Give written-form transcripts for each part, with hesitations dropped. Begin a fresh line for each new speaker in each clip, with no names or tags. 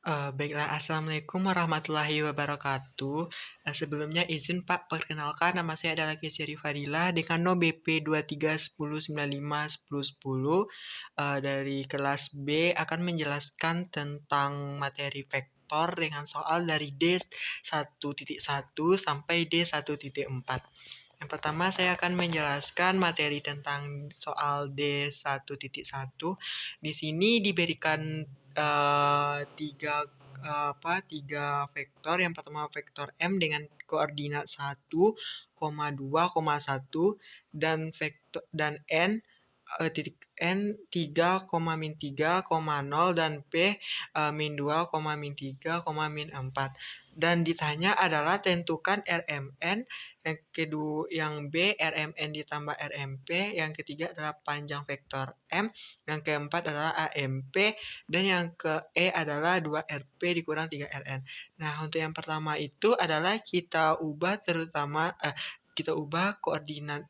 Baiklah, assalamualaikum warahmatullahi wabarakatuh. Sebelumnya izin Pak, perkenalkan nama saya adalah Kesri Fadila dengan NOM BP 2310951010 dari kelas B akan menjelaskan tentang materi vektor dengan soal dari D1.1 sampai D1.4. Yang pertama saya akan menjelaskan materi tentang soal D1.1. Di sini diberikan tiga vektor. Yang pertama vektor M dengan koordinat 1,2,1 dan vektor dan titik N 3, min 3, nol dan P min 2, min 3, min 4. Dan ditanya adalah tentukan RMN, yang kedua yang B RMN ditambah RMP, yang ketiga adalah panjang vektor M, yang keempat adalah AMP, dan yang ke E adalah 2RP dikurang 3RN. Nah, untuk yang pertama itu adalah kita ubah koordinat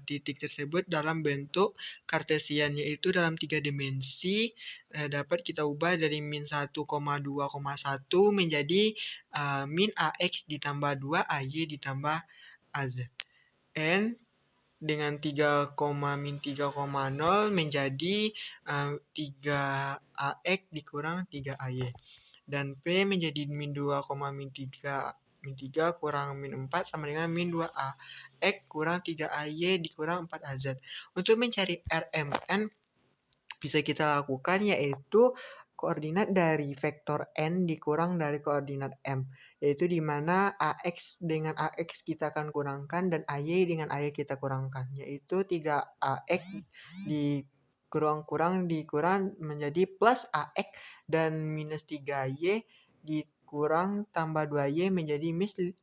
titik tersebut dalam bentuk kartesian, yaitu dalam 3 dimensi. Dapat kita ubah dari min 1,2,1 menjadi min AX ditambah 2 AY ditambah AZ. N dengan 3, min 3,0 menjadi 3AX dikurang 3AY. Dan P menjadi min 2, min 3 kurang min 4 sama dengan min 2A. X kurang 3AY dikurang 4AZ. Untuk mencari RMN bisa kita lakukan yaitu koordinat dari vektor N dikurang dari koordinat M. Yaitu di mana AX dengan AX kita akan kurangkan dan AY dengan AY kita kurangkan. Yaitu 3AX dikurang menjadi plus AX dan minus 3Y dikurang tambah 2Y menjadi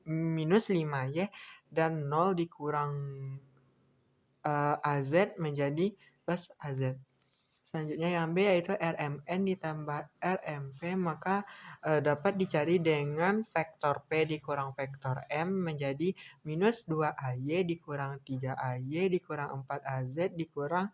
minus 5Y dan 0 dikurang AZ menjadi plus AZ. Selanjutnya yang B yaitu RMN ditambah RMP, maka dapat dicari dengan vektor P dikurang vektor M menjadi minus 2AY dikurang 3AY dikurang 4AZ dikurang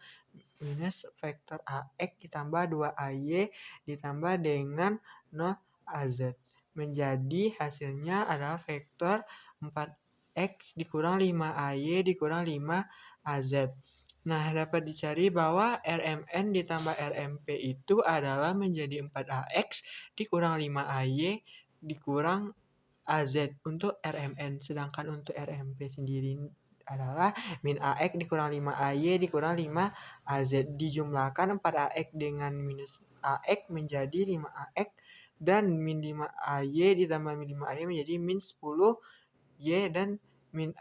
minus vektor AX ditambah 2AY ditambah dengan 0AZ. Menjadi hasilnya adalah vektor 4X dikurang 5AY dikurang 5AZ. Nah, dapat dicari bahwa RMN ditambah RMP itu adalah menjadi 4AX dikurang 5AY dikurang AZ untuk RMN. Sedangkan untuk RMP sendiri adalah min AX dikurang 5AY dikurang 5AZ. Dijumlahkan 4AX dengan minus AX menjadi 5AX dan min 5AY ditambah min 5AY menjadi min 10Y dan min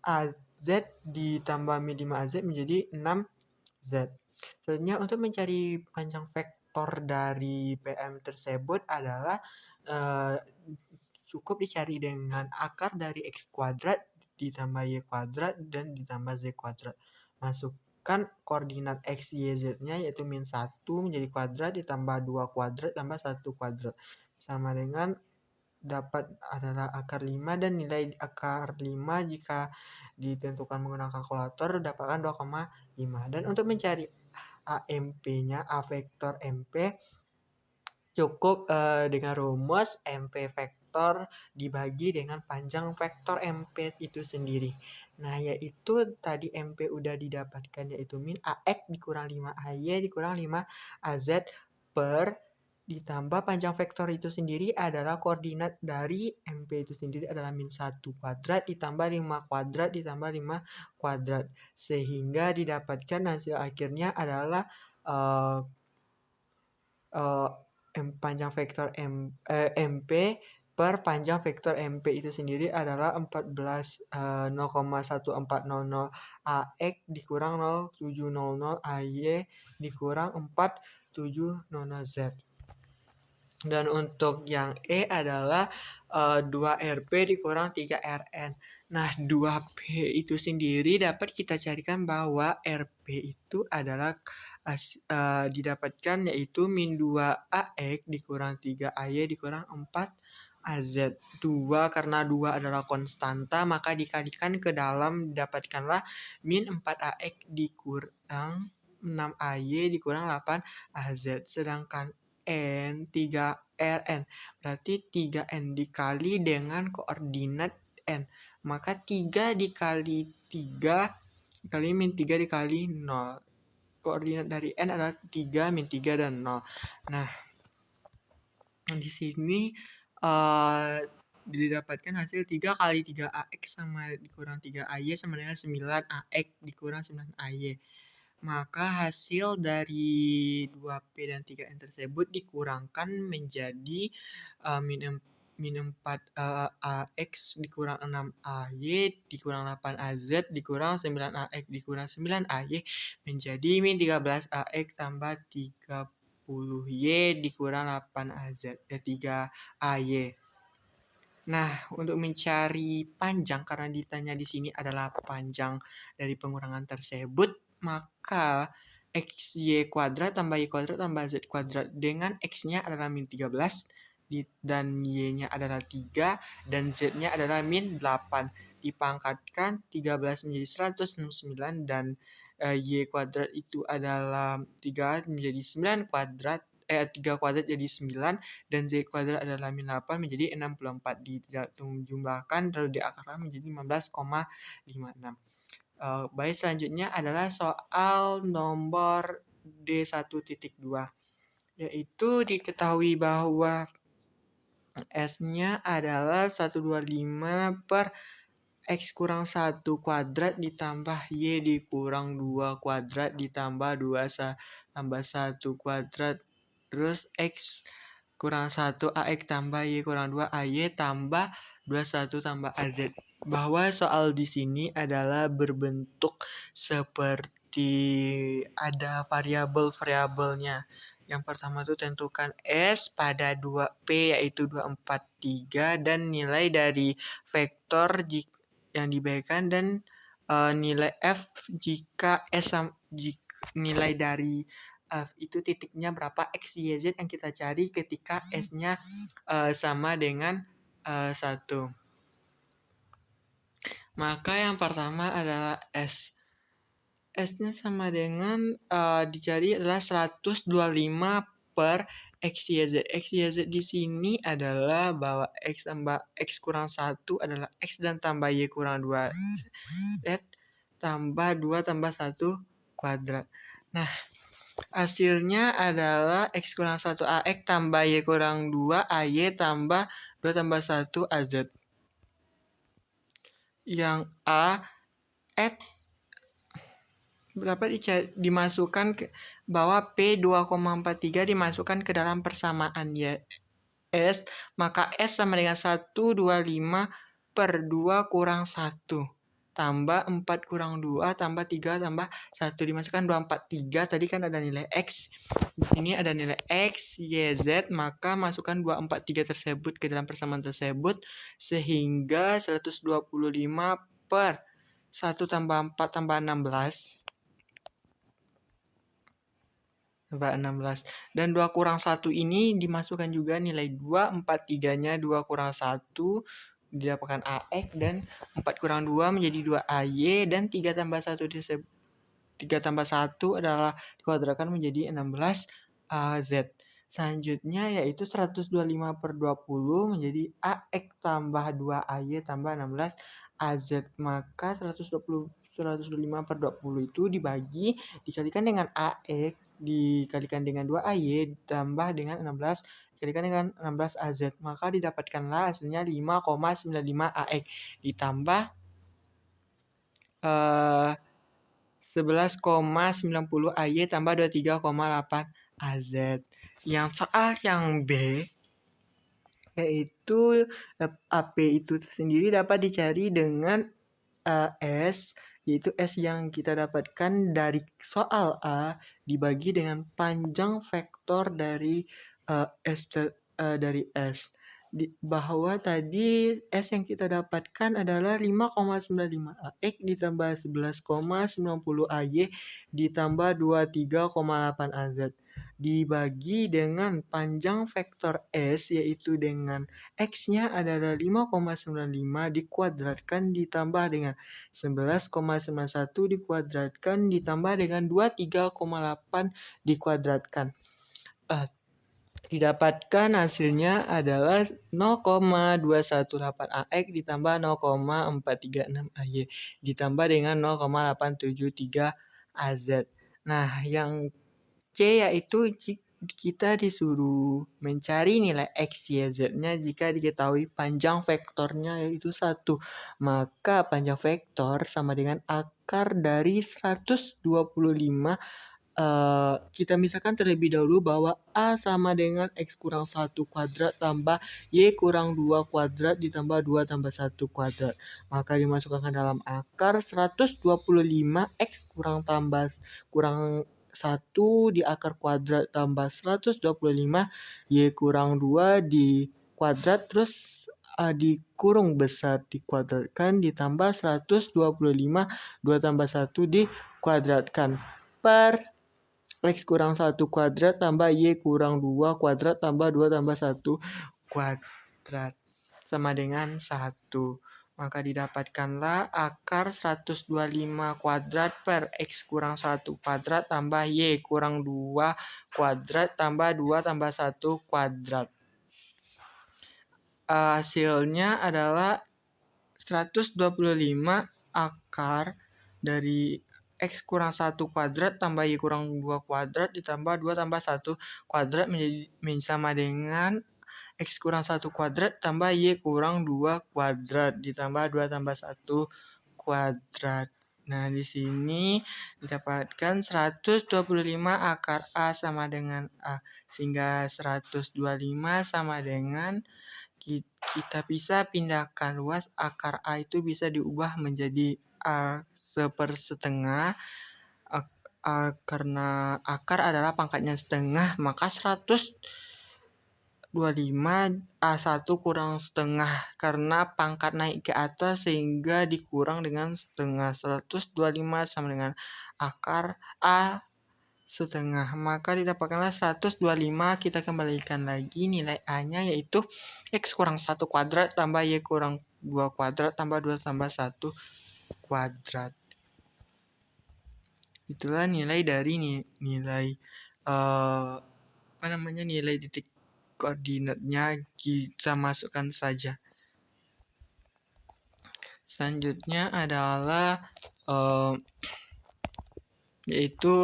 AZ ditambah min 5AZ menjadi 6Z. Selanjutnya untuk mencari panjang vektor dari PM tersebut adalah cukup dicari dengan akar dari X kuadrat ditambah Y kuadrat dan ditambah Z kuadrat. Masukkan koordinat X, Y, Z-nya yaitu min 1 menjadi kuadrat ditambah 2 kuadrat tambah 1 kuadrat. Sama dengan dapat adalah akar 5 dan nilai akar 5 jika ditentukan menggunakan kalkulator dapatkan 2,5. Dan untuk mencari AMP-nya, A vektor MP, cukup dengan rumus MP vektor dibagi dengan panjang vektor MP itu sendiri. Nah, yaitu tadi MP udah didapatkan yaitu min AX dikurang 5AY dikurang 5AZ per ditambah panjang vektor itu sendiri adalah koordinat dari MP itu sendiri adalah min 1 kuadrat ditambah 5 kuadrat ditambah 5 kuadrat. Sehingga didapatkan hasil akhirnya adalah panjang vektor MP per panjang vektor MP itu sendiri adalah 0,1400 AX dikurang 0700 AY dikurang 470Z. Dan untuk yang E adalah 2RP dikurang 3RN. Nah, 2P itu sendiri dapat kita carikan bahwa RP itu adalah didapatkan yaitu min 2AX dikurang 3AY dikurang 4AZ. 2 karena 2 adalah konstanta maka dikalikan ke dalam didapatkanlah min 4AX dikurang 6AY dikurang 8AZ. Sedangkan N 3Rn. Berarti 3N dikali dengan koordinat N. Maka 3 dikali 3 dikali min 3 dikali 0. Koordinat dari N adalah 3, min 3, dan 0. Nah, di sini didapatkan hasil 3 kali 3AX sama dikurang 3AY sama dengan 9AX dikurang 9AY. Maka hasil dari 2P dan 3N tersebut dikurangkan menjadi min 4AX dikurang 6AY dikurang 8AZ dikurang 9AX dikurang 9AY menjadi min 13AX tambah 30Y dikurang 8AZ 3AY. Nah, untuk mencari panjang, karena ditanya di sini adalah panjang dari pengurangan tersebut, maka XY kuadrat tambah Y kuadrat tambah Z kuadrat dengan X-nya adalah min 13 dan Y-nya adalah 3 dan Z-nya adalah min 8. Dipangkatkan 13 menjadi 169 dan Y kuadrat itu adalah 3 menjadi 9 kuadrat 3 kuadrat jadi 9 dan Z kuadrat adalah min 8 menjadi 64. Dijumlahkan lalu diakarkan menjadi 15,56. Baik, selanjutnya adalah soal nomor D1.2, yaitu diketahui bahwa S-nya adalah 125 per X kurang 1 kuadrat ditambah Y dikurang 2 kuadrat ditambah 2 tambah 1 kuadrat. Terus X kurang 1 AX tambah Y kurang 2 AY tambah 21 tambah AZ. Bahwa soal di sini adalah berbentuk seperti ada variabel-variabelnya. Yang pertama itu tentukan S pada 2P yaitu 243 dan nilai dari vektor yang diberikan dan nilai F jika S nilai dari F itu titiknya berapa X, Y, Z yang kita cari ketika S-nya sama dengan 1. Maka yang pertama adalah S. S-nya sama dengan dicari adalah 125 per X, Y, Z. X, Y, Z di sini adalah bahwa X tambah X kurang 1 adalah X dan tambah Y kurang 2 Z tambah 2 tambah 1 kuadrat. Nah, hasilnya adalah X kurang 1 AX tambah Y kurang 2 AY tambah 2 tambah 1 AZ. Yang A, X berapa dimasukkan ke bahwa P 2,43 dimasukkan ke dalam persamaan ya S, maka S sama dengan 125 per 2 kurang 1 tambah 4 kurang 2 tambah 3 tambah 1 dimasukkan 243. Tadi kan ada nilai X, ini ada nilai X, Y, Z, maka masukkan 243 tersebut ke dalam persamaan tersebut sehingga 125 per 1 tambah 4 tambah 16 dan 2 kurang 1 ini dimasukkan juga nilai 2, 43-nya 2 kurang 1 didapatkan AX dan 4 kurang 2 menjadi 2 AY dan 3 tambah 1 3 tambah 1 adalah dikuadratkan menjadi 16 Z. Selanjutnya yaitu 125 per 20 menjadi AX tambah 2 AY tambah 16 AZ. Maka 125 per 20 itu dikalikan dengan AX dikalikan dengan 2AY ditambah dengan 16 dikalikan dengan 16 AZ, maka didapatkanlah hasilnya 5,95 AX ditambah 11,90 AY tambah 23,8 AZ. Yang soal yang B yaitu AP itu sendiri dapat dicari dengan S, yaitu S yang kita dapatkan dari soal A dibagi dengan panjang vektor dari dari S. Bahwa tadi S yang kita dapatkan adalah 5,95 AX ditambah 11,90 AY ditambah 23,8 AZ. dibagi dengan panjang vektor S, yaitu dengan X-nya adalah 5,95 dikuadratkan ditambah dengan 11,91 dikuadratkan ditambah dengan 23,8 dikuadratkan. Didapatkan hasilnya adalah 0,218 AX ditambah 0,436 AY ditambah dengan 0,873 AZ. Nah, yang C yaitu kita disuruh mencari nilai X, Y, Z-nya jika diketahui panjang vektornya yaitu 1. Maka panjang vektor sama dengan akar dari 125. Kita misalkan terlebih dahulu bahwa A sama dengan X kurang 1 kuadrat tambah Y kurang 2 kuadrat ditambah 2 tambah 1 kuadrat. Maka dimasukkan ke dalam akar 125 X kurang 1 di akar kuadrat tambah 125 Y kurang 2 di kuadrat terus dikurung besar dikuadratkan ditambah 125 2 tambah 1 dikuadratkan per X kurang 1 kuadrat tambah Y kurang 2 kuadrat tambah 2 tambah 1 kuadrat sama dengan 1. Maka didapatkanlah akar 125 kuadrat per X kurang 1 kuadrat tambah Y kurang 2 kuadrat tambah 2 tambah 1 kuadrat. Hasilnya adalah 125 akar dari X kurang 1 kuadrat tambah Y kurang 2 kuadrat ditambah 2 tambah 1 kuadrat menjadi sama dengan X kurang 1 kuadrat tambah Y kurang 2 kuadrat ditambah 2 tambah 1 kuadrat. Nah, di sini didapatkan 125 akar A sama dengan A. Sehingga 125 sama dengan kita bisa pindahkan luas akar A itu bisa diubah menjadi A sepersetengah. Karena akar adalah pangkatnya setengah, maka 125 A1 kurang setengah karena pangkat naik ke atas sehingga dikurang dengan setengah. 125 sama dengan akar A setengah. Maka didapatkanlah 125. Kita kembalikan lagi nilai A-nya yaitu X kurang 1 kuadrat tambah Y kurang 2 kuadrat tambah 2 tambah 1 kuadrat. Itulah nilai dari nilai nilai titik koordinatnya, kita masukkan saja. Selanjutnya adalah yaitu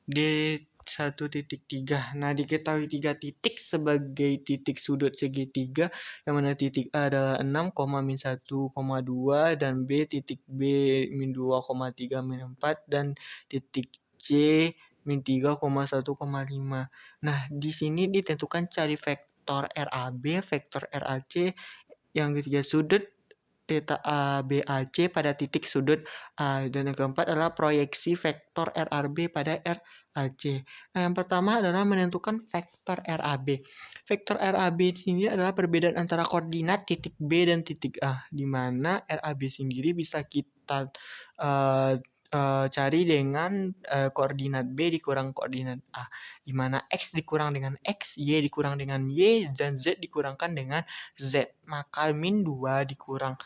D1.3. Nah, diketahui 3 titik sebagai titik sudut segitiga, yang mana titik A adalah 6, min 1,2 dan B titik B min 2,3 min 4 dan titik C min 3,1,5. Nah, di sini ditentukan cari vektor RAB, vektor RAC, yang ketiga sudut theta ABAC pada titik sudut A, dan yang keempat adalah proyeksi vektor RAB pada RAC. Nah, yang pertama adalah menentukan vektor RAB. Vektor RAB sendiri adalah perbedaan antara koordinat titik B dan titik A, di mana RAB sendiri bisa kita cari dengan koordinat B dikurang koordinat A, di mana X dikurang dengan X, Y dikurang dengan Y, dan Z dikurangkan dengan Z. Maka min 2 dikurang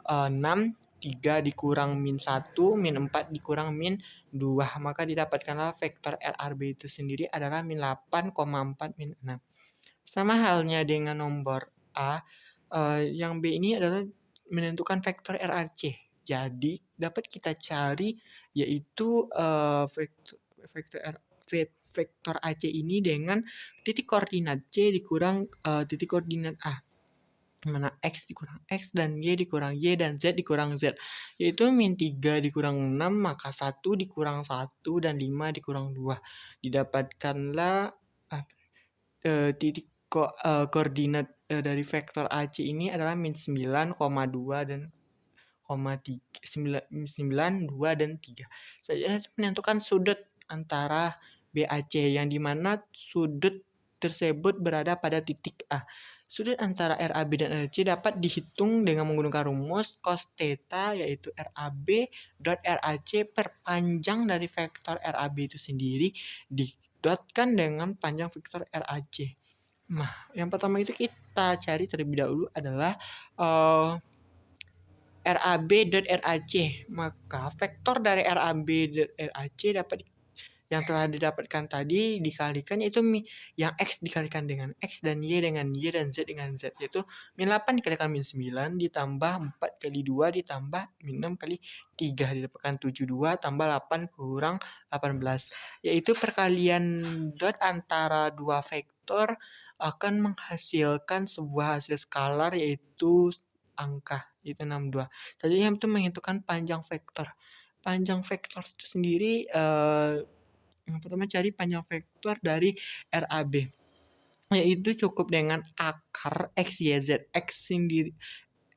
6, 3 dikurang min 1, min 4 dikurang min 2. Maka didapatkanlah vektor RAB itu sendiri adalah min 8,4 min 6. Sama halnya dengan nomor A, yang B ini adalah menentukan vektor RAC. Jadi dapat kita cari yaitu vektor AC ini dengan titik koordinat C dikurang titik koordinat A, mana X dikurang X dan Y dikurang Y dan Z dikurang Z, yaitu min 3 dikurang 6, maka 1 dikurang 1 dan 5 dikurang 2. Didapatkanlah titik koordinat dari vektor AC ini adalah min 9,2 dan 9, 2 dan 3. Saya menentukan sudut antara BAC, yang dimana sudut tersebut berada pada titik A. Sudut antara RAB dan RAC dapat dihitung dengan menggunakan rumus cos theta, yaitu RAB dot RAC per panjang dari vektor RAB itu sendiri didotkan dengan panjang vektor RAC. Nah, yang pertama itu kita cari terlebih dahulu adalah RAB.RAC. Maka vektor dari RAB.RAC yang telah didapatkan tadi dikalikan, yaitu yang X dikalikan dengan X dan Y dengan Y dan Z dengan Z, yaitu min 8 dikalikan min 9 ditambah 4 kali 2 ditambah min 6 kali 3 didapatkan 72 tambah 8 kurang 18, yaitu perkalian dot antara dua vektor akan menghasilkan sebuah hasil skalar, yaitu angka, yaitu 62. Tadi yang itu menentukan panjang vektor. Panjang vektor itu sendiri yang pertama cari panjang vektor dari RAB, yaitu cukup dengan akar X, Y, Z. X sendiri,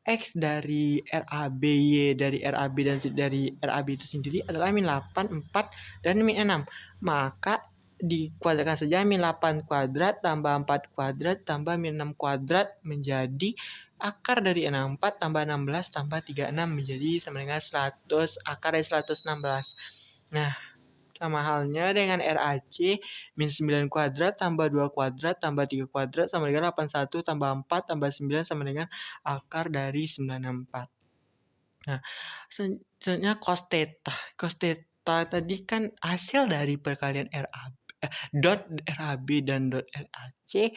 X dari RAB, Y dari RAB, dan Z dari RAB itu sendiri adalah min 8, 4, dan min 6. Maka dikuadratkan saja, min 8 kuadrat tambah 4 kuadrat tambah min 6 kuadrat menjadi akar dari 64 tambah 16 tambah 36 menjadi sama dengan 100, akar dari 116. Nah, sama halnya dengan RAC, min 9 kuadrat tambah 2 kuadrat tambah 3 kuadrat sama dengan 81 tambah 4 tambah 9 sama dengan akar dari 94. Nah, selanjutnya cos theta. Cos theta tadi kan hasil dari perkalian dot RAB dan dot RAC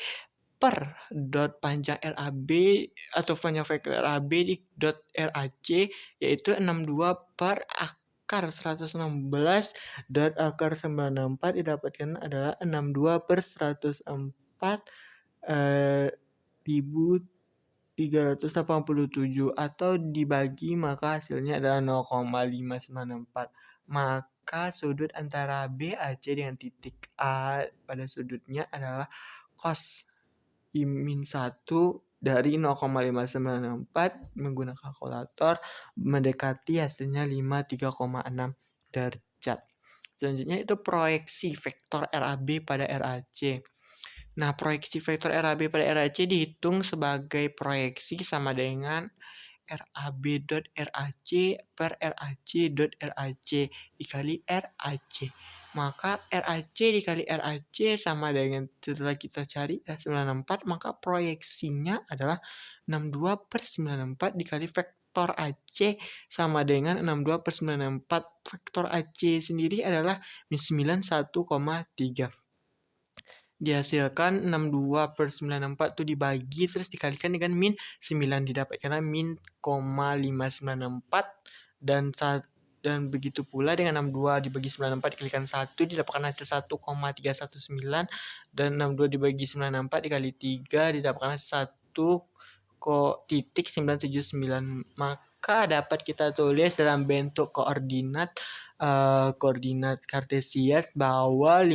per dot panjang RAB atau panjang vektor RAB di dot RAC, yaitu 62 per akar 116 dot akar 94 didapatkan adalah 62 per 104 1387 atau dibagi maka hasilnya adalah 0,594. Maka sudut antara BAC dengan titik A pada sudutnya adalah cos min 1 dari 0,594 menggunakan kalkulator mendekati hasilnya 53,6 derajat. Selanjutnya itu proyeksi vektor RAB pada RAC. Nah, proyeksi vektor RAB pada RAC dihitung sebagai proyeksi sama dengan RAB.RAC per RAC.RAC dikali RAC. Maka RAC dikali RAC sama dengan, setelah kita cari 94, maka proyeksinya adalah 62 per 94 dikali vektor AC sama dengan 62 per 94. Vektor AC sendiri adalah min 9, 1,3. Dihasilkan 62 per 94 itu dibagi terus dikalikan dengan min 9 didapatkan min 0,594 dan begitu pula dengan 62 dibagi 94 dikalikan 1 didapatkan hasil 1,319 dan 62 dibagi 94 dikali 3 didapatkan hasil 1,979. Maka dapat kita tulis dalam bentuk koordinat kartesian bahwa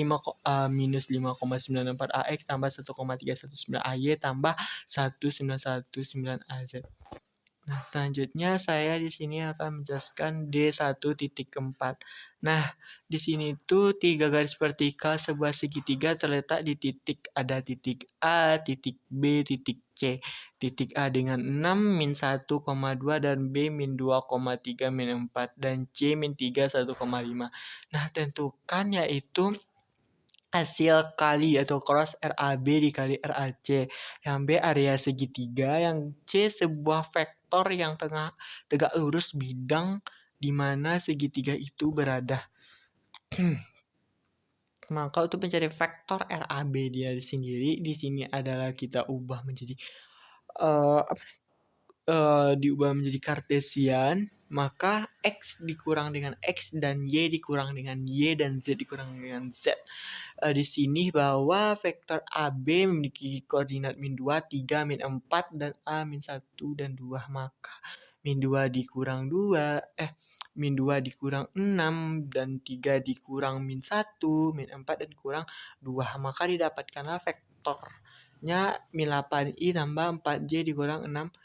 minus 5,94 AX tambah 1,319 AY tambah 1919 AZ. Nah, selanjutnya saya di sini akan menjelaskan D1.4. Nah, di sini tuh 3 garis vertikal sebuah segitiga terletak di titik, ada titik A, titik B, titik C. Titik A dengan 6, min 1,2 dan B min 2,3, min 4 dan C min 3, 1,5. Nah, tentukan yaitu hasil kali atau cross RAB dikali RAC. Yang B area segitiga, yang C sebuah vektor yang tegak lurus bidang di mana segitiga itu berada. Maka untuk mencari vektor RAB dia sendiri di sini adalah kita ubah menjadi diubah menjadi kartesian, maka X dikurang dengan X dan Y dikurang dengan Y dan Z dikurang dengan Z. Di sini bahwa vektor AB memiliki koordinat min 2, 3, min 4, dan A min 1 dan 2. Maka min 2 dikurang 2, min 2 dikurang 6, dan 3 dikurang min 1, min 4, dan kurang 2. Maka didapatkanlah vektornya min 8I tambah 4J dikurang 6K.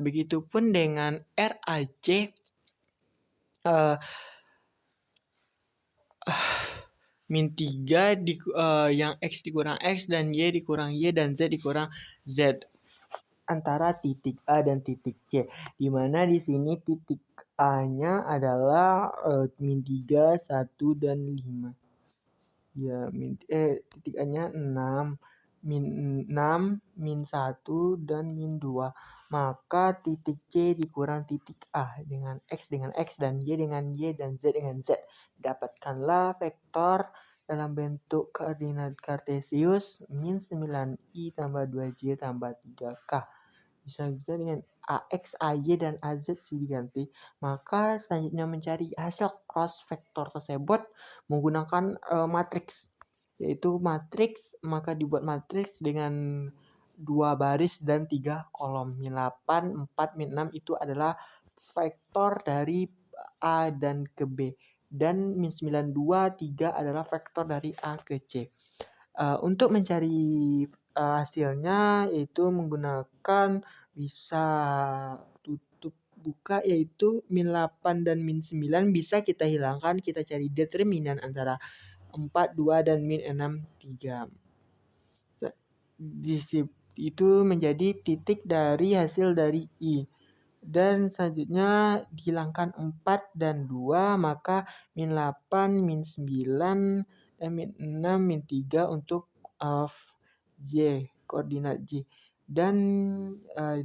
Begitupun dengan RAC min 3 yang X dikurang X dan Y dikurang Y dan Z dikurang Z antara titik A dan titik C, di mana di sini titik A-nya adalah min 3, 1, dan 5. Ya, titik A-nya 6, min 1, dan min 2. Maka titik C dikurang titik A dengan X dengan X, dan Y dengan Y, dan Z dengan Z. Dapatkanlah vektor dalam bentuk koordinat kartesius min 9i tambah 2j tambah 3k. Bisa juga dengan AX, AY, dan AZ diganti. Maka selanjutnya mencari hasil cross vektor tersebut menggunakan matriks, yaitu matriks, maka dibuat matriks dengan 2 baris dan 3 kolom. Min 8, 4, min 6 itu adalah vektor dari A dan ke B, dan min 9, 2, 3 adalah vektor dari A ke C. Untuk mencari hasilnya yaitu menggunakan bisa tutup buka, yaitu min 8 dan min 9 bisa kita hilangkan, kita cari determinan antara 4, 2, dan min 6, 3. Itu menjadi titik dari hasil dari I. Dan selanjutnya dihilangkan 4 dan 2, maka min 8, min 9, dan min 6, min 3 untuk J, koordinat J. Dan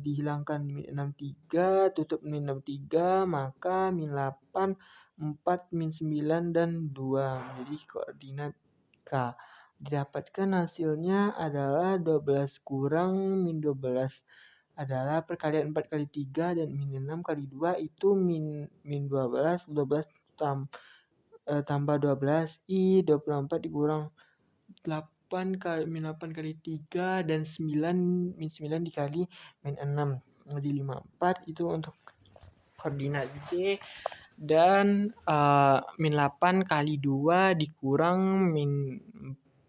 dihilangkan min 6, 3, tutup min 6, 3, maka min 8, 4, min 9, dan 2 menjadi koordinat K. Didapatkan hasilnya adalah 12 kurang min 12 adalah perkalian 4 kali 3, dan min 6 kali 2 itu min 12, 12 tambah 12, I 24 dikurang 8 kali min 8 kali 3, dan 9 min 9 dikali min 6 jadi 54 itu untuk koordinat J. Dan min 8 kali 2 dikurang min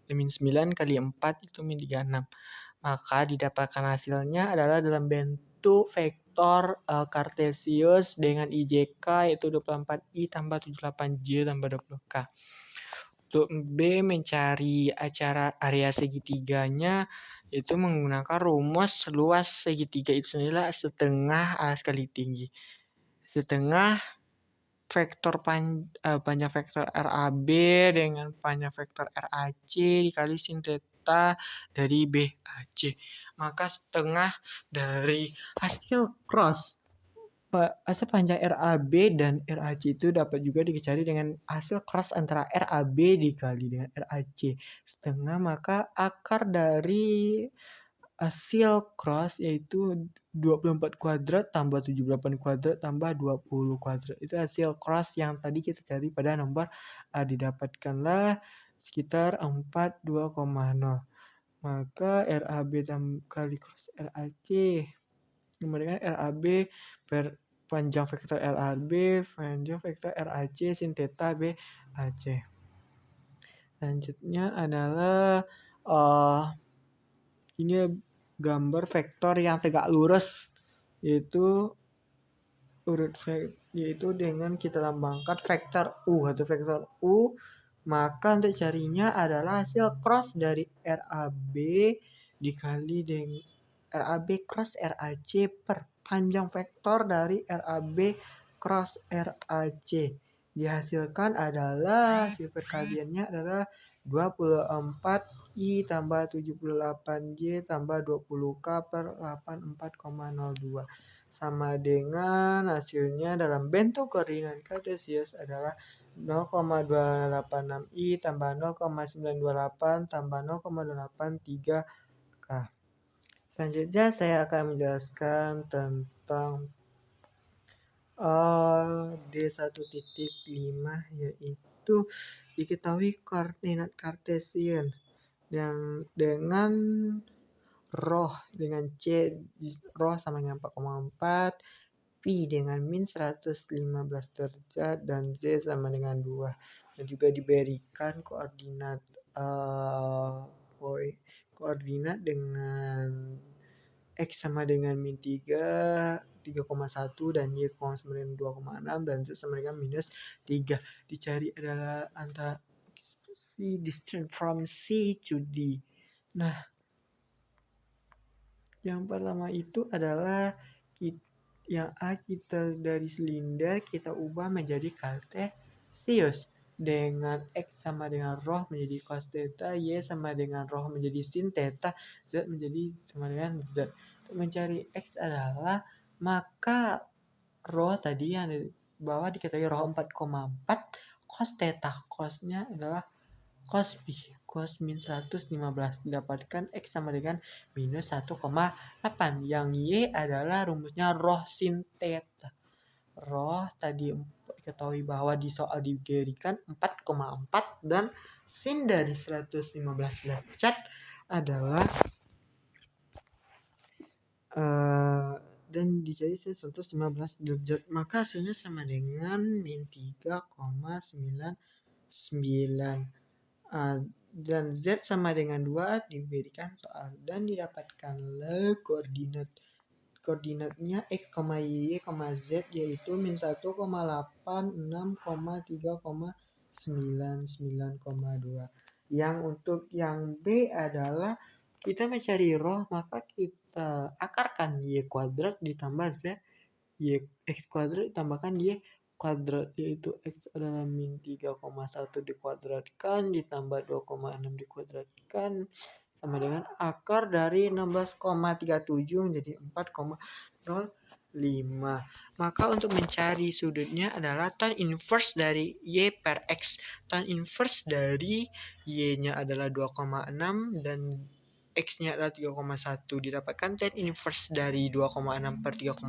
9 kali 4 itu min 36. Maka didapatkan hasilnya adalah dalam bentuk vektor kartesius dengan IJK, yaitu 24i tambah 78j tambah 20k. Untuk B mencari area segitiganya itu menggunakan rumus luas segitiga itu adalah setengah A sekali tinggi. Setengah panjang vektor RAB dengan panjang vektor RAC dikali sin theta dari BAC. Maka setengah dari hasil cross hasil panjang RAB dan RAC itu dapat juga dicari dengan hasil cross antara RAB dikali dengan RAC. Setengah, maka akar dari hasil cross yaitu 24 kuadrat tambah 78 kuadrat tambah 20 kuadrat. Itu hasil cross yang tadi kita cari pada nomor didapatkanlah sekitar 42,0. Maka RAB kali cross RAC kemudian RAB per panjang vektor RAB panjang vektor RAC sin theta BAC. Selanjutnya adalah ini gambar vektor yang tegak lurus, yaitu dengan kita lambangkan vektor U atau vektor U. Maka untuk carinya adalah hasil cross dari RAB dikali dengan RAB cross RAC per panjang vektor dari RAB cross RAC. Dihasilkan adalah hasil perkaliannya adalah 24i tambah 78j tambah 20k per 84,02 sama dengan hasilnya dalam bentuk koordinat kartesius adalah 0,286i tambah 0,928 tambah 0,283k. Selanjutnya saya akan menjelaskan tentang D1.5, yaitu diketahui koordinat kartesian yang dengan dengan C sama dengan 4,4, Pi dengan min 115 derajat, dan Z sama dengan 2. Dan juga diberikan koordinat dengan X sama dengan min 3, 3,1, dan Y sama dengan 2,6, dan Z sama dengan minus 3. Dicari adalah antara distance from C to D. Nah, yang pertama itu adalah yang A kita dari silinder kita ubah menjadi kartesius. dengan X sama dengan roh menjadi cos theta, Y sama dengan roh menjadi sin theta, Z menjadi sama dengan Z. Untuk mencari X adalah, maka roh tadi yang di bawah diketahui roh 4,4, cos theta, cosnya adalah cos pi, cos min 115, didapatkan X sama dengan minus 1,8. Yang Y adalah rumusnya roh sin theta. Roh tadi diketahui bahwa di soal diberikan 4,4 dan sin dari 115 derajat adalah dan dicari sin 115 derajat, maka hasilnya sama dengan min 3,99. Dan Z sama dengan 2 diberikan soal dan didapatkanlah koordinatnya X, Y, Z yaitu min 1,8, 6, 3,9, 9,2. Yang untuk yang B adalah kita mencari roh, maka kita akarkan Y kuadrat ditambah Z, Y X kuadrat ditambahkan Y kuadrat, yaitu X adalah min 3,1 dikuadratkan ditambah 2,6 dikuadratkan sama dengan akar dari 16,37 menjadi 4,05. Maka untuk mencari sudutnya adalah tan inverse dari Y per X. Tan inverse dari Y-nya adalah 2,6 dan X-nya adalah 3,1. Didapatkan tan inverse dari 2,6 per 3,1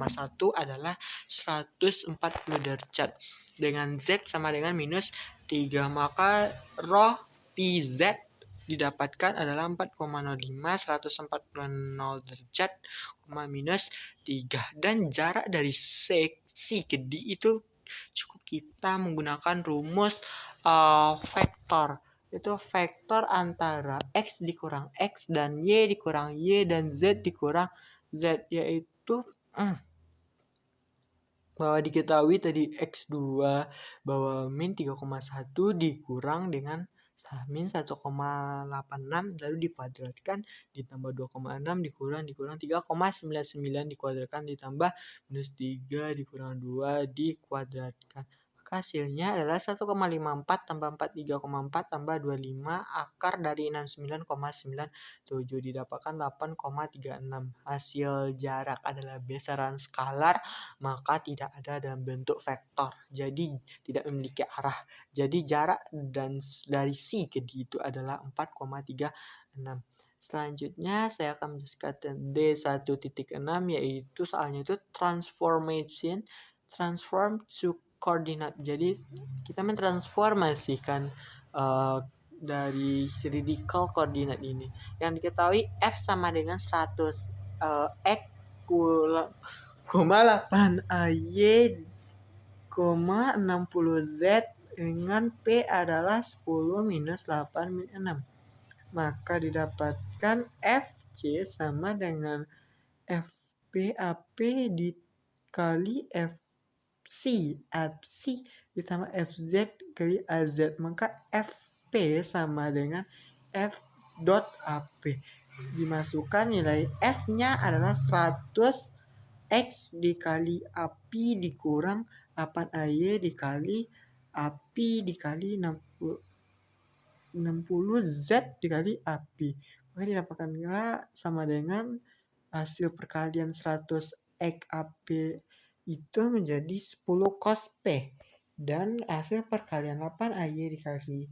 adalah 140 derajat. Dengan Z sama dengan minus 3. Maka roh PZ didapatkan adalah 4,05, 140 derajat, minus 3. Dan jarak dari C ke D itu cukup kita menggunakan rumus vektor. Itu vektor antara X dikurang X dan Y dikurang Y dan Z dikurang Z, yaitu bahwa diketahui tadi X2 bahwa min 3,1 dikurang dengan min 1,86 lalu dikuadratkan ditambah 2,6 dikurang 3,99 dikuadratkan ditambah minus 3 dikurang 2 dikuadratkan. Hasilnya adalah 1,54 tambah 4 3,4 tambah 25 akar dari 69,97 didapatkan 8,36. Hasil jarak adalah besaran skalar, maka tidak ada dalam bentuk vektor, jadi tidak memiliki arah. Jadi jarak dan dari C ke D itu adalah 4,36. Selanjutnya saya akan menjelaskan D1.6, yaitu soalnya itu transform to coordinate. Jadi kita mentransformasikan dari cylindrical coordinate ini. Yang diketahui F sama dengan 100 X 8 AY, 60 Z dengan P adalah 10 minus 8 min 6. Maka didapatkan FC sama dengan FP AP dikali FC ditambah FZ kali AZ. Maka FP sama dengan F dot AP. Dimasukkan nilai F-nya adalah 100 X dikali API dikurang 8 AY dikali API dikali 60 Z dikali API. Maka didapatkanlah sama dengan hasil perkalian 100 X AP itu menjadi 10 cos P. Dan hasil perkalian 8 AY dikali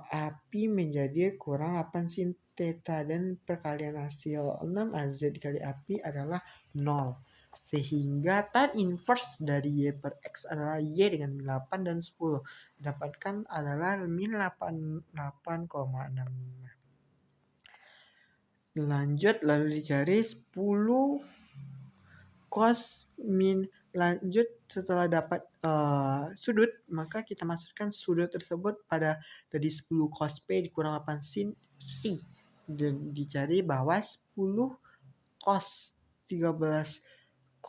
API menjadi kurang 8 sin theta, dan perkalian hasil 6 AZ dikali API adalah 0. Sehingga tan inverse dari Y per X adalah Y dengan min 8 dan 10. Dapatkan adalah min 8,65. Lanjut lalu dicari 10 cos min. Lanjut setelah dapat sudut, maka kita masukkan sudut tersebut pada tadi 10 cos P dikurang 8 sin C. Dan dicari bahwa 10 cos 13,65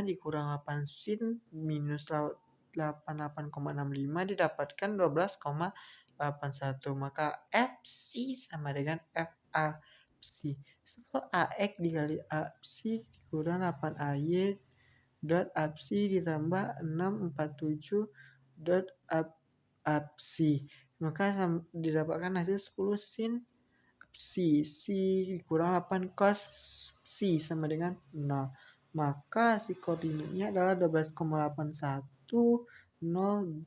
dikurang 8 sin minus 88,65 didapatkan 12,81. Maka FC sama dengan FAC. AX dikali AC dikurang 8 AY dot APSI ditambah 647 dot absi. Maka didapatkan hasil 10 sin psi. Si dikurang 8 cos psi sama dengan 0. Maka si koordinatnya adalah 12,81 0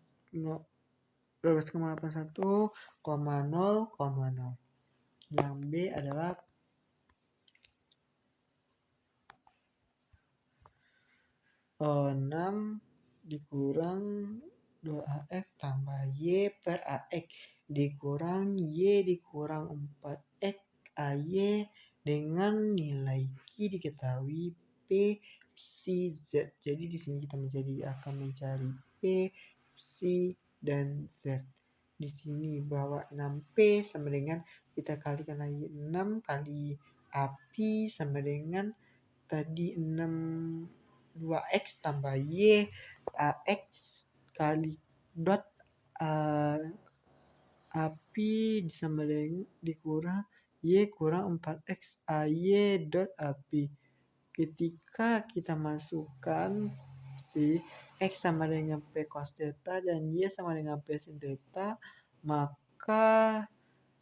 12,81, 0,0. Yang B adalah 6 dikurang 2AX tambah Y per AX dikurang Y dikurang 4X AY dengan nilai Q diketahui P, psi, Z. Jadi di sini kita akan mencari P, psi, dan Z. Di sini bahwa 6P sama dengan kita kalikan lagi 6 kali API sama dengan tadi 2X tambah Y AX kali dot API sama dengan dikurang Y kurang 4X AY dot API. Ketika kita masukkan si X sama dengan P cos theta dan Y sama dengan P sin theta, maka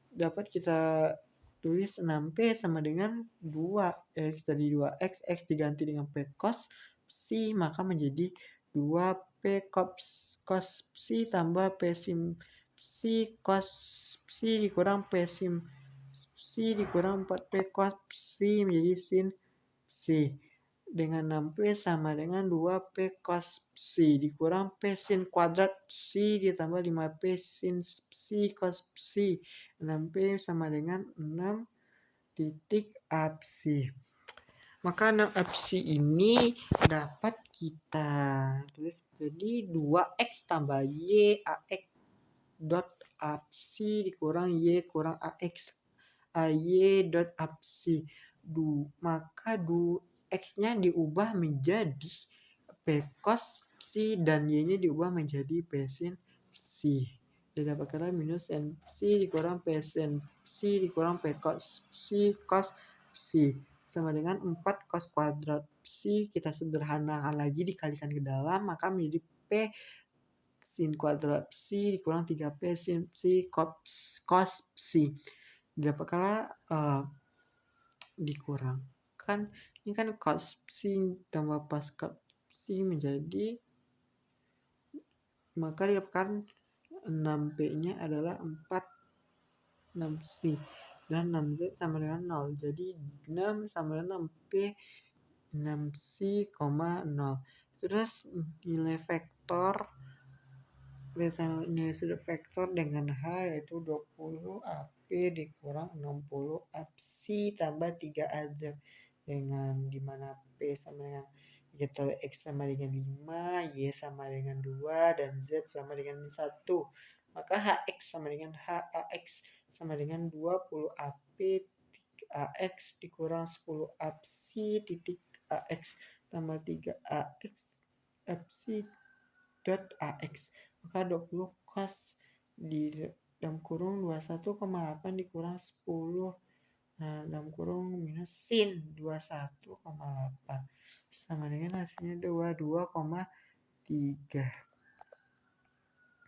dapat kita tulis 6P sama dengan 2X tadi 2X, X diganti dengan P cos psi, maka menjadi 2P cos psi tambah P sin psi cos psi dikurang P sin psi dikurang 4P cos psi menjadi sin psi. Dengan 6P sama dengan 2P cos psi dikurang P sin kuadrat psi ditambah 5P sin psi cos psi. 6P sama dengan 6 titik apsi. Maka 6 apsi ini dapat kita tulis jadi 2X tambah Y AX dot apsi dikurang Y kurang AX AY dot apsi. Maka X-nya diubah menjadi P cos psi dan Y-nya diubah menjadi P sin psi. Didapatkanlah minus N psi dikurang P sin psi dikurang P cos psi sama dengan 4 cos kuadrat psi. Kita sederhanakan lagi dikalikan ke dalam maka menjadi P sin kuadrat psi dikurang 3P sin psi cos psi. Didapatkanlah dikurangkan ini kan cos psi tambah pas cos psi menjadi, maka didapatkan 6P-nya adalah 4 6 psi dan 6Z sama dengan 0. Jadi 6 sama dengan 6P 6 psi, 0. Terus nilai sudut vektor dengan H yaitu 20 AP dikurang 60 apsi tambah 3 AZ dengan dimana P sama dengan kita X sama dengan 5, Y sama dengan 2, dan Z sama dengan 1. Maka HX sama dengan HAX sama dengan 20 AP AX dikurang 10 apsi titik AX tambah 3 AX apsi dot AX. Maka 20 cos di dalam kurung 21,8 dikurang 10 dalam kurung minus sin 21,8 sama dengan hasilnya 22,3.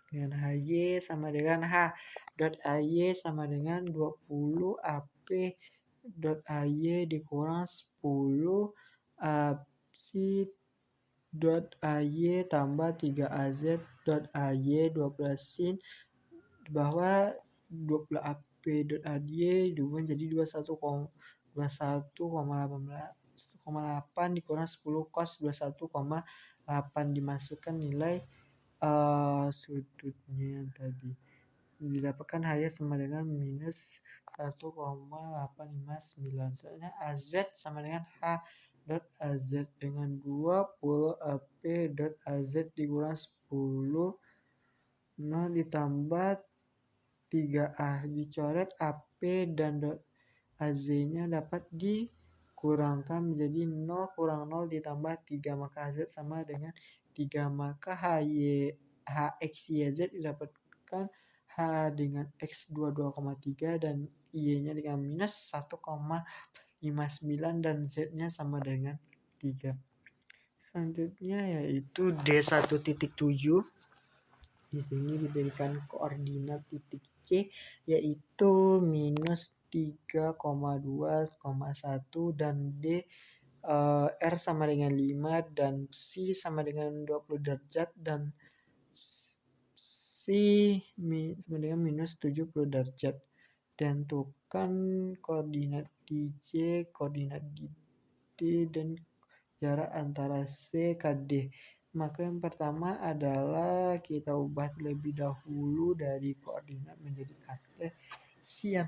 Dengan HY sama dengan H dot AY sama dengan 20 AP dot AY dikurang 10 apsi dot AY tambah 3 AZ dot AY 12 sin bahwa 20 AP dot AY diubah jadi 21,8 dikurang 10 cos 21,8 dimasukkan nilai sudutnya yang tadi didapatkan hanya sama dengan minus 1,859. Soalnya AZ sama dengan H dot AZ dengan 20 AP dot AZ dikurang 10 ditambah 3A dicoret AP dan dot AZ-nya dapat dikurangkan menjadi 0 kurang 0 ditambah 3 maka AZ sama dengan 3 maka HXYZ didapatkan H dengan X 22,3 dan Y-nya dengan minus 1,59 dan Z-nya sama dengan 3. Selanjutnya yaitu D1.7 Di sini diberikan koordinat titik C yaitu minus 3,2,1 dan D R sama dengan 5 dan C sama dengan 20 derajat dan C sama dengan minus 70 derajat. Tentukan koordinat di C, koordinat di D, dan jarak antara C ke D. Maka yang pertama adalah kita ubah terlebih dahulu dari koordinat menjadi kartesian.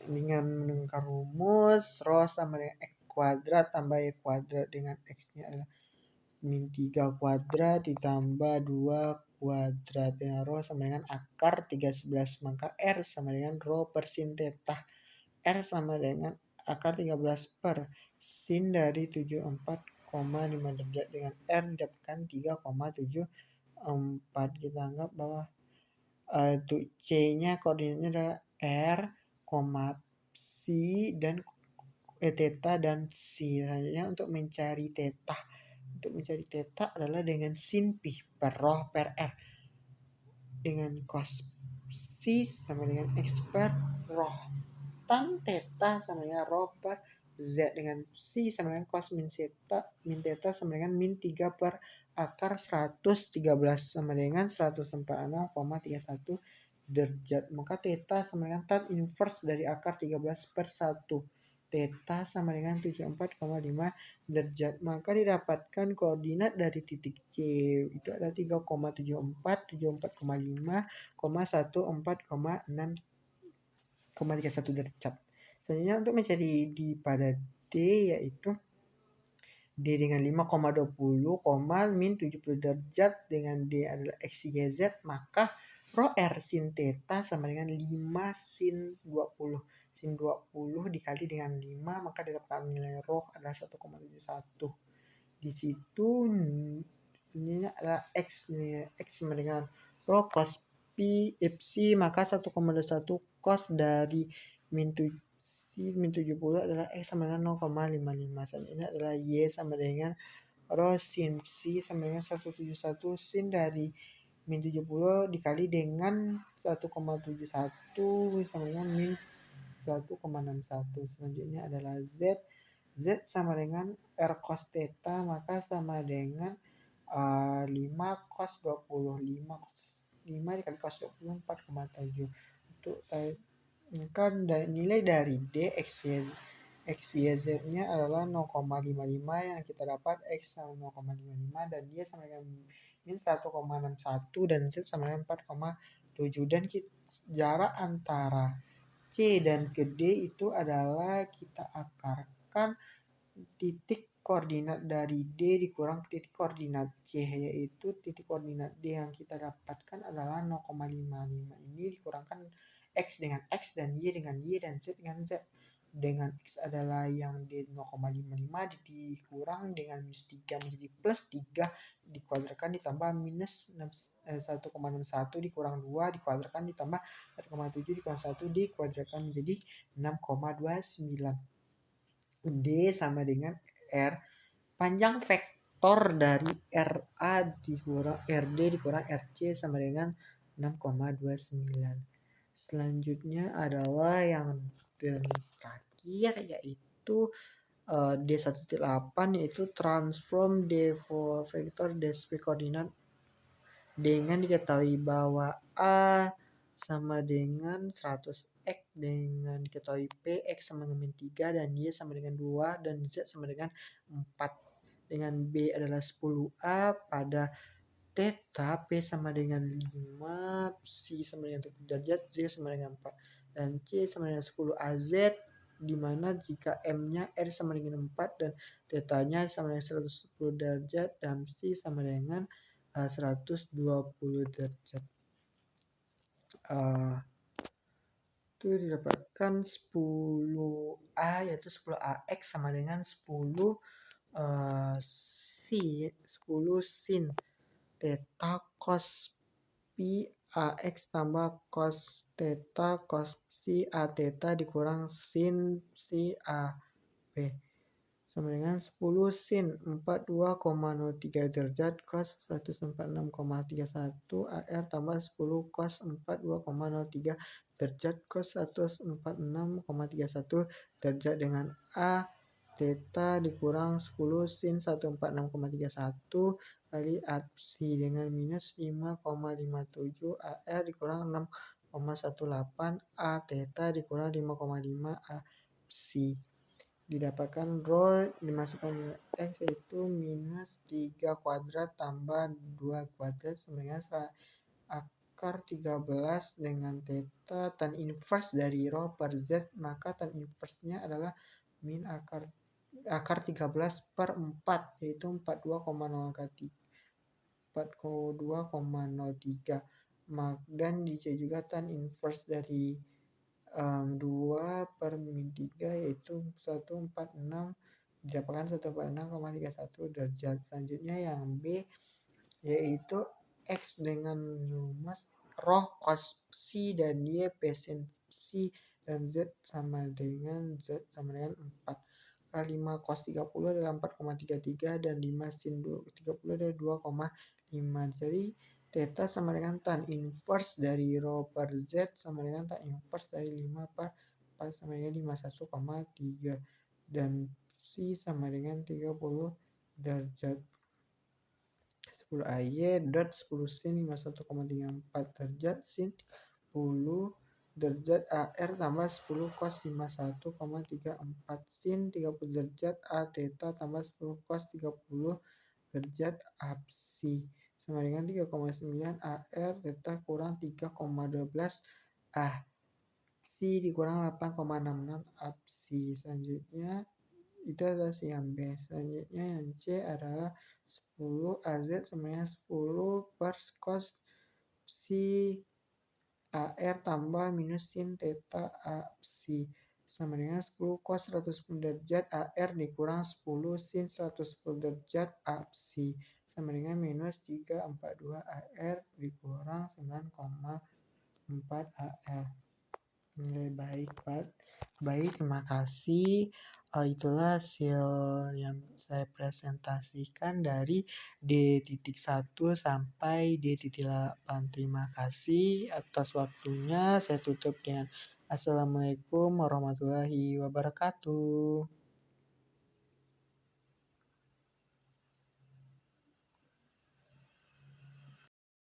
Dengan menukar rumus, rho sama dengan x kuadrat tambah y kuadrat dengan x-nya adalah min 3 kuadrat ditambah 2 kuadrat dengan rho sama dengan akar 3/11, maka R sama dengan rho per sin theta. R sama dengan akar 13 per sin dari 74,5 derajat dengan R didapatkan 3,74. Kita anggap bahwa untuk C-nya koordinatnya adalah R, C dan theta dan C. Selanjutnya untuk mencari theta. Untuk mencari theta adalah dengan sin pi per rho per R. Dengan cos C sama dengan X per rho. Tan theta sama dengan rho per Z. Dengan C sama dengan cos min theta sama dengan min 3 per akar 113 sama dengan 146,31 derajat. Maka theta sama dengan tan inverse dari akar 13 per 1. Theta sama dengan 74,5 derajat. Maka didapatkan koordinat dari titik C itu adalah 3,74, 74,5, 14,6,31 derajat. Selanjutnya untuk mencari D pada D yaitu D dengan 5,20, min 70 derajat dengan D adalah X, Y, Z, maka rho R sin theta sama dengan 5 sin 20. Sin 20 dikali dengan 5 maka didapatkan nilai rho adalah 1,71. Di situ nilainya adalah X. X sama dengan rho cos pi Fc maka 1,21 cos dari min 70 adalah X sama dengan 0,55. Selanjutnya adalah Y sama dengan rho sin C sama dengan 171 sin dari min 70 dikali dengan 1,71 sama dengan min 1,61. Selanjutnya adalah Z. Z sama dengan R cos theta maka sama dengan 5 cos 20. 5 dikali cos 20 4,7. Untuk maka nilai dari D X, Y, Z-nya adalah 0,55 yang kita dapat X sama 0,55 dan dia sama dengan min 1,61 dan Z sama dengan 4,7 dan jarak antara C dan ke D itu adalah kita akarkan titik koordinat dari D dikurang titik koordinat C, yaitu titik koordinat D yang kita dapatkan adalah 0,55 ini dikurangkan X dengan X dan Y dengan Y dan Z dengan Z. Dengan X adalah yang D 0,55 dikurang dengan minus 3 menjadi plus 3 dikuadratkan ditambah minus 1,61 dikurang 2 dikuadratkan ditambah 4,7 dikurang 1 dikuadratkan menjadi 6,29. D sama dengan R. Panjang vektor dari RA dikurang RD dikurang RC sama dengan 6,29. Selanjutnya adalah yang terakhir yaitu D1.8 yaitu transform D for vektor discrete koordinat dengan diketahui bahwa A sama dengan 100 X dengan diketahui P X sama dengan 3 dan Y sama dengan 2 dan Z sama dengan 4 dengan B adalah 10A pada theta P sama dengan 5 C sama dengan 30 derajat Z sama dengan 4 dan C sama dengan 10 AZ di mana jika M-nya R sama dengan 4 dan theta-nya sama dengan 110 derajat dan C sama dengan 120 derajat. Itu didapatkan 10A yaitu 10AX sama dengan 10 sin theta cos pi AX tambah cos theta cos si A theta dikurang sin si A B. sama dengan 10 sin 42,03 derajat cos 146,31 AR tambah 10 cos 42,03 derajat cos 146,31 derajat dengan A theta dikurang 10 sin 146,31 kali absi dengan minus 5,57 AR dikurang 6,18 A theta dikurang 5,5 absi. Didapatkan rho dimasukkan nilai X yaitu minus 3 kuadrat tambah 2 kuadrat sama dengan akar 13 dengan theta tan inverse dari rho per Z, maka tan inverse-nya adalah min akar 13 per 4 yaitu 42,03 dan di C juga tan inverse dari 2 per min 3 yaitu 146 didapatkan 146,31 derajat. Selanjutnya yang B yaitu X dengan rumus roh cos psi dan Y psin psi dan Z sama dengan 4. Kali 5 cos 30 adalah 4,33 dan 5 sin 30 adalah 2,5. Jadi theta sama dengan tan inverse dari rho per Z sama dengan tan inverse dari 5 per 4 sama dengan 51,3 dan psi sama dengan 30 derajat. 10 AY dot 10 sin 51,34 derajat sin 10 derajat AR tambah 10 cos 51,34 sin 30 derajat A theta tambah 10 cos 30 derajat absi sama dengan 3,9 AR theta kurang 3,12 absi dikurang 8,66 absi. Selanjutnya itu adalah si yang B. Selanjutnya yang C adalah 10 AZ sama dengan 10 per cos psi AR tambah minus sin theta absi sama dengan 10 cos 110 derajat AR dikurang 10 sin 110 derajat absi sama dengan minus 342 AR dikurang 9,4 AR. Nilai baik, Pak. Baik, terima kasih. Itulah hasil yang saya presentasikan dari D.1 sampai D.8. Terima kasih atas waktunya. Saya tutup dengan Assalamualaikum warahmatullahi wabarakatuh.